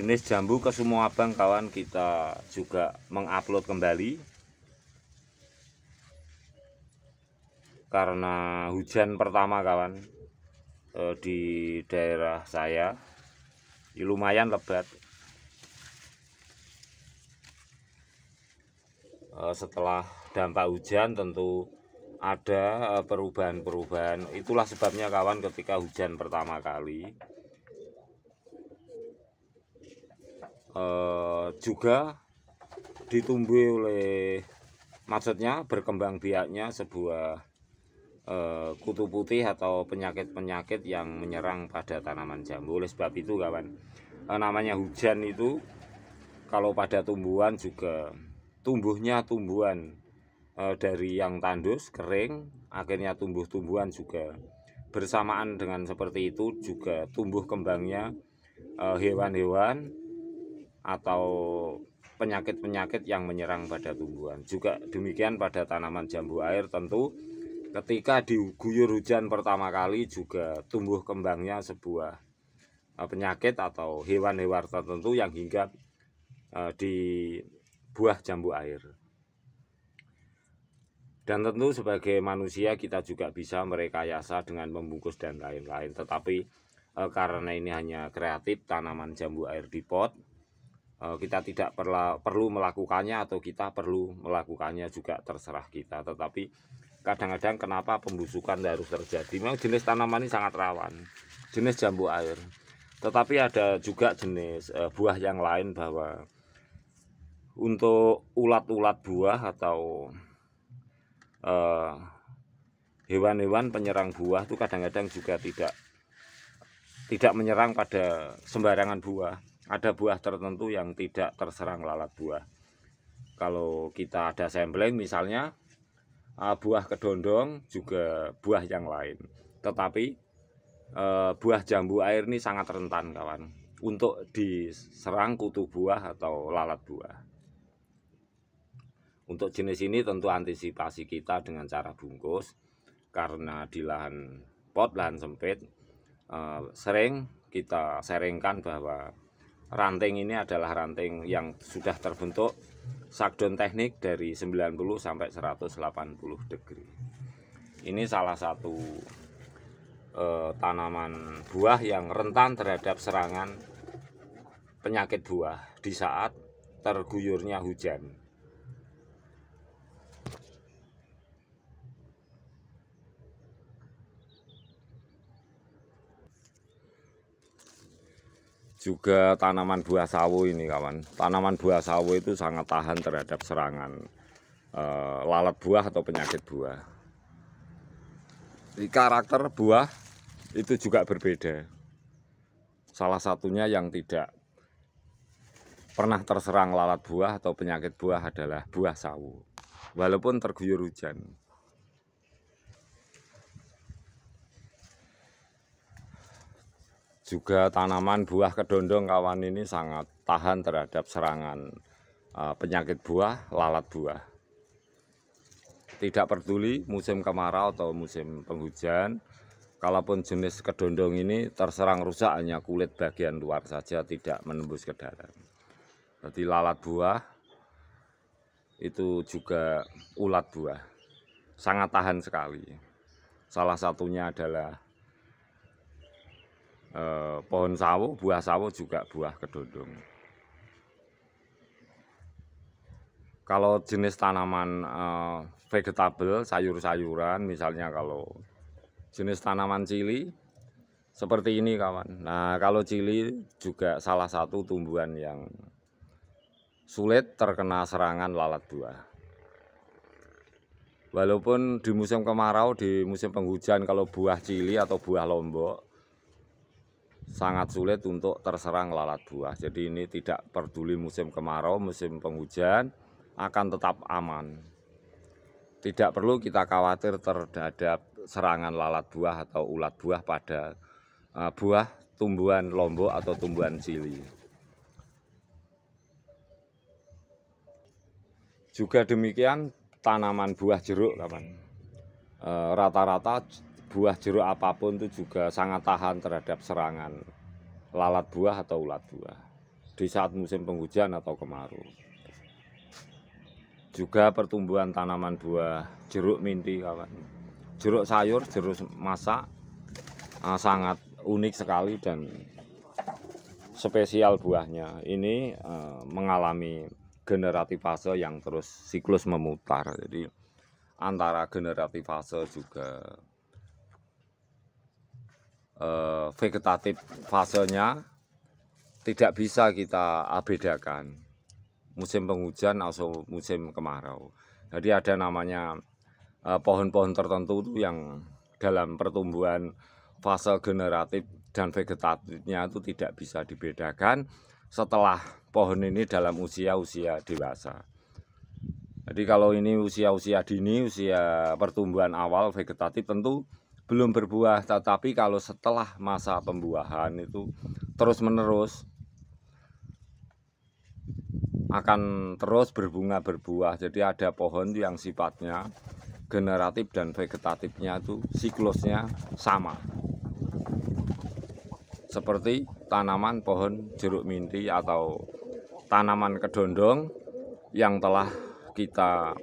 jenis jambu Kesumo Abang kawan, kita juga mengupload kembali karena hujan pertama kawan di daerah saya lumayan lebat. Setelah dampak hujan tentu ada perubahan-perubahan. Itulah sebabnya kawan, ketika hujan pertama kali juga ditumbuhi oleh, maksudnya berkembang biaknya sebuah kutu putih atau penyakit-penyakit yang menyerang pada tanaman jambu. Oleh sebab itu kawan, namanya hujan itu kalau pada tumbuhan juga tumbuhnya tumbuhan dari yang tandus kering, akhirnya tumbuh tumbuhan juga bersamaan dengan seperti itu, juga tumbuh kembangnya hewan-hewan atau penyakit-penyakit yang menyerang pada tumbuhan. Juga demikian pada tanaman jambu air, tentu ketika diguyur hujan pertama kali juga tumbuh kembangnya sebuah penyakit atau hewan-hewan tertentu yang hinggap di buah jambu air. Dan tentu sebagai manusia kita juga bisa merekayasa dengan membungkus dan lain-lain. Tetapi karena ini hanya kreatif, tanaman jambu air di pot, kita tidak perlu melakukannya, atau kita perlu melakukannya juga terserah kita. Tetapi kadang-kadang kenapa pembusukan harus terjadi? Memang jenis tanaman ini sangat rawan, jenis jambu air. Tetapi ada juga jenis buah yang lain, bahwa untuk ulat-ulat buah atau hewan-hewan penyerang buah itu kadang-kadang juga tidak menyerang pada sembarangan buah. Ada buah tertentu yang tidak terserang lalat buah. Kalau kita ada sampling misalnya buah kedondong, juga buah yang lain. Tetapi buah jambu air ini sangat rentan kawan untuk diserang kutu buah atau lalat buah. Untuk jenis ini tentu antisipasi kita dengan cara bungkus, karena di lahan pot, lahan sempit, sering kita sharingkan bahwa ranting ini adalah ranting yang sudah terbentuk shutdown teknik dari 90 sampai 180 degree. Ini salah satu tanaman buah yang rentan terhadap serangan penyakit buah di saat terguyurnya hujan. Juga tanaman buah sawo ini kawan, tanaman buah sawo itu sangat tahan terhadap serangan lalat buah atau penyakit buah. Di karakter buah itu juga berbeda. Salah satunya yang tidak pernah terserang lalat buah atau penyakit buah adalah buah sawo, walaupun terguyur hujan. Juga tanaman buah kedondong kawan, ini sangat tahan terhadap serangan penyakit buah, lalat buah. Tidak peduli musim kemarau atau musim penghujan, kalaupun jenis kedondong ini terserang rusak hanya kulit bagian luar saja, tidak menembus ke dalam. Jadi lalat buah itu juga ulat buah sangat tahan sekali. Salah satunya adalah pohon sawo, buah sawo, juga buah kedondong. Kalau jenis tanaman vegetable, sayur-sayuran, misalnya kalau jenis tanaman cili seperti ini kawan. Nah, kalau cili juga salah satu tumbuhan yang sulit terkena serangan lalat buah. Walaupun di musim kemarau, di musim penghujan, kalau buah cili atau buah lombok sangat sulit untuk terserang lalat buah. Jadi ini tidak peduli musim kemarau, musim penghujan, akan tetap aman. Tidak perlu kita khawatir terhadap serangan lalat buah atau ulat buah pada buah tumbuhan lombok atau tumbuhan cili. Juga demikian tanaman buah jeruk kawan. Rata-rata buah jeruk apapun itu juga sangat tahan terhadap serangan lalat buah atau ulat buah. di saat musim penghujan atau kemarau. Juga pertumbuhan tanaman buah jeruk minti, kawan. Jeruk sayur, jeruk masak sangat unik sekali dan spesial buahnya. Ini mengalami generatif fase yang terus siklus memutar. Jadi antara generatif fase juga vegetatif fasenya tidak bisa kita bedakan, musim penghujan atau musim kemarau. Jadi ada namanya pohon-pohon tertentu yang dalam pertumbuhan fase generatif dan vegetatifnya itu tidak bisa dibedakan setelah pohon ini dalam usia dewasa. Jadi kalau ini usia dini, usia pertumbuhan awal vegetatif tentu belum berbuah, tetapi kalau setelah masa pembuahan itu terus menerus akan terus berbunga berbuah. Jadi ada pohon yang sifatnya generatif dan vegetatifnya itu siklusnya sama, seperti tanaman pohon jeruk minti atau tanaman kedondong yang telah kita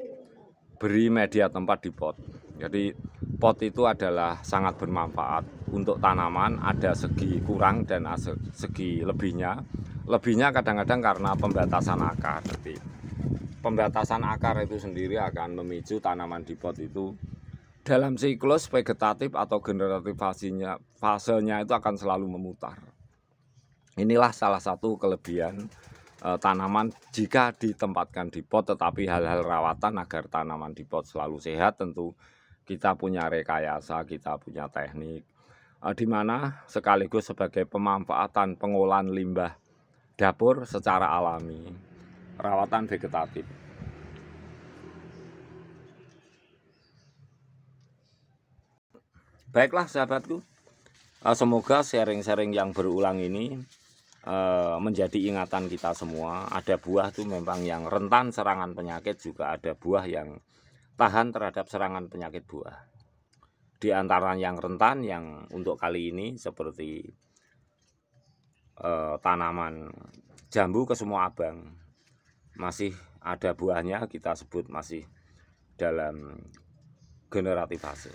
beri media tempat di pot. Jadi pot itu adalah sangat bermanfaat untuk tanaman, ada segi kurang dan segi lebihnya. Lebihnya kadang-kadang karena pembatasan akar. Jadi pembatasan akar itu sendiri akan memicu tanaman di pot itu dalam siklus vegetatif atau generatif fasenya itu akan selalu memutar. Inilah salah satu kelebihan tanaman jika ditempatkan di pot, tetapi hal-hal rawatan agar tanaman di pot selalu sehat tentu kita punya rekayasa, kita punya teknik di mana sekaligus sebagai pemanfaatan pengolahan limbah dapur secara alami, rawatan vegetatif. Baiklah sahabatku, semoga sharing-sharing yang berulang ini menjadi ingatan kita semua. Ada buah itu memang yang rentan serangan penyakit, juga ada buah yang tahan terhadap serangan penyakit buah. Di antara yang rentan yang untuk kali ini seperti tanaman jambu kesemu abang, masih ada buahnya, kita sebut masih dalam generatif fase.